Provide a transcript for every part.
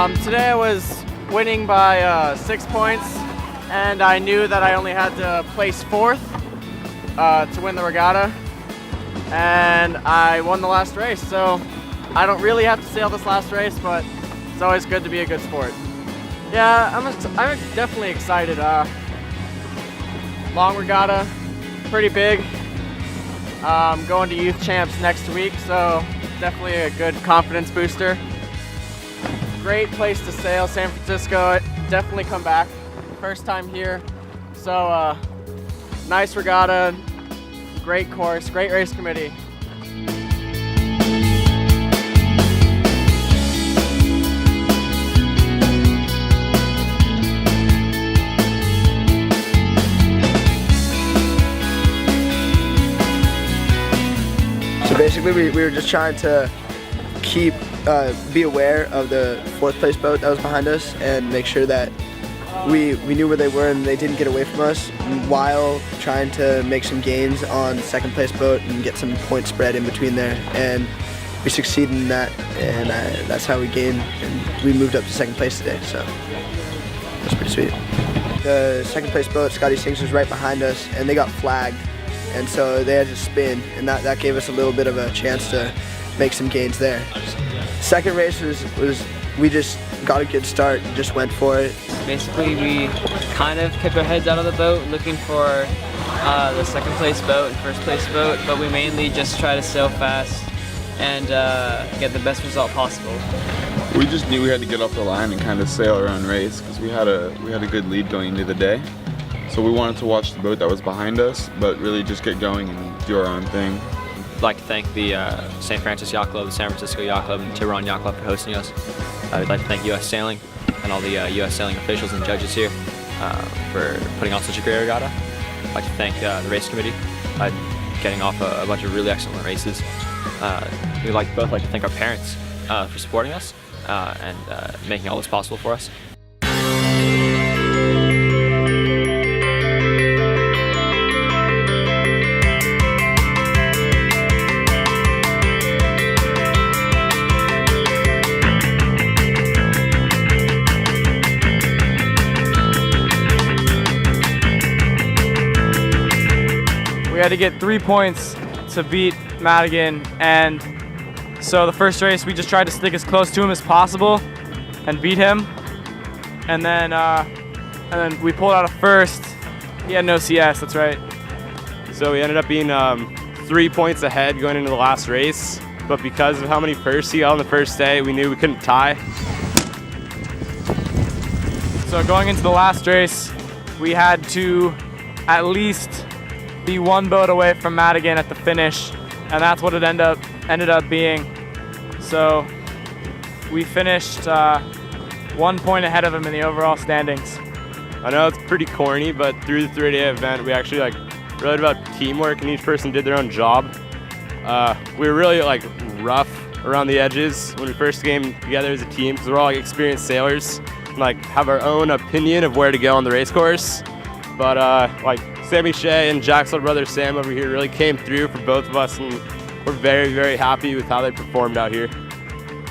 Today I was winning by 6 points, and I knew that I only had to place 4th to win the regatta, and I won the last race. So I don't really have to sail this last race, but it's always good to be a good sport. Yeah, I'm definitely excited. Long regatta, pretty big. Going to youth champs next week, so definitely a good confidence booster. Great place to sail, San Francisco. Definitely come back. First time here. So nice regatta, great course, great race committee. So basically we were just trying to be aware of the 4th place boat that was behind us and make sure that we knew where they were and they didn't get away from us, while trying to make some gains on 2nd place boat and get some point spread in between there. And we succeeded in that, and that's how we gained, and we moved up to 2nd place today, so that's pretty sweet. The 2nd place boat, Scotty Sings, was right behind us, and they got flagged, and so they had to spin, and that gave us a little bit of a chance to make some gains there. Second race was we just got a good start and just went for it. Basically, we kind of kept our heads out of the boat looking for the 2nd place boat and 1st place boat, but we mainly just try to sail fast and get the best result possible. We just knew we had to get off the line and kind of sail our own race because we had a good lead going into the day. So we wanted to watch the boat that was behind us, but really just get going and do our own thing. I'd like to thank the St. Francis Yacht Club, the San Francisco Yacht Club, and Tiburon Yacht Club for hosting us. I would like to thank U.S. Sailing and all the U.S. Sailing officials and judges here for putting on such a great regatta. I'd like to thank the race committee getting off a bunch of really excellent races. We'd both like to thank our parents for supporting us and making all this possible for us. We had to get 3 points to beat Madigan, and so the first race we just tried to stick as close to him as possible and beat him, and then we pulled out a 1st. He had no CS, that's right. So we ended up being 3 points ahead going into the last race, but because of how many firsts he got on the first day, we knew we couldn't tie. So going into the last race, we had to at least be 1 boat away from Madigan at the finish, and that's what it ended up being. So we finished 1 point ahead of him in the overall standings. I know it's pretty corny, but through the 3-day event, we actually really about teamwork, and each person did their own job. We were really rough around the edges when we first came together as a team, because we're all experienced sailors and have our own opinion of where to go on the race course. But Sammy Shea and Jack's little brother Sam over here really came through for both of us, and we're very, very happy with how they performed out here.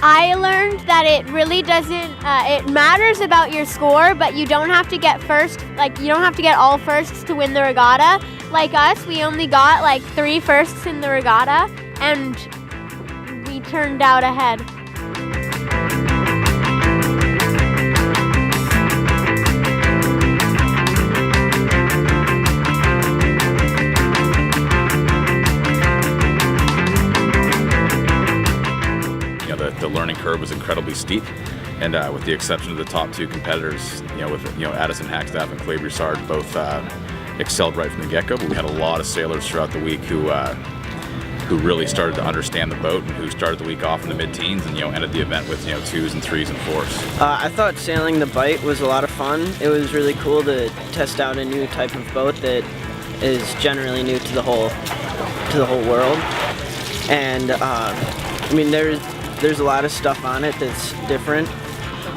I learned that it really doesn't, it matters about your score, but you don't have to get first, you don't have to get all firsts to win the regatta. Like us, we only got 3 firsts in the regatta, and we turned out ahead. The learning curve was incredibly steep, and with the exception of the top 2 competitors, with Addison Hackstaff and Clay Broussard, both excelled right from the get-go. But we had a lot of sailors throughout the week who really started to understand the boat and who started the week off in the mid-teens and ended the event with 2s and 3s and 4s. I thought sailing the Bight was a lot of fun. It was really cool to test out a new type of boat that is generally new to the whole world, and there's a lot of stuff on it that's different.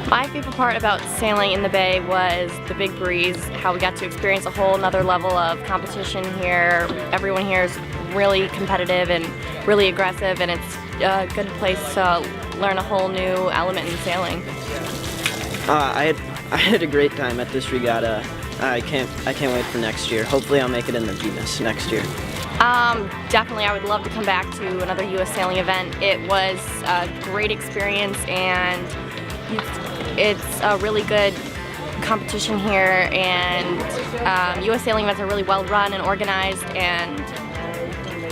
My favorite part about sailing in the bay was the big breeze, how we got to experience a whole nother level of competition here. Everyone here is really competitive and really aggressive, and it's a good place to learn a whole new element in sailing. I had a great time at this regatta. I can't wait for next year. Hopefully I'll make it in the Venus next year. Definitely, I would love to come back to another U.S. sailing event. It was a great experience, and it's a really good competition here, and U.S. sailing events are really well run and organized, and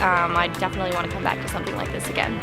I definitely want to come back to something like this again.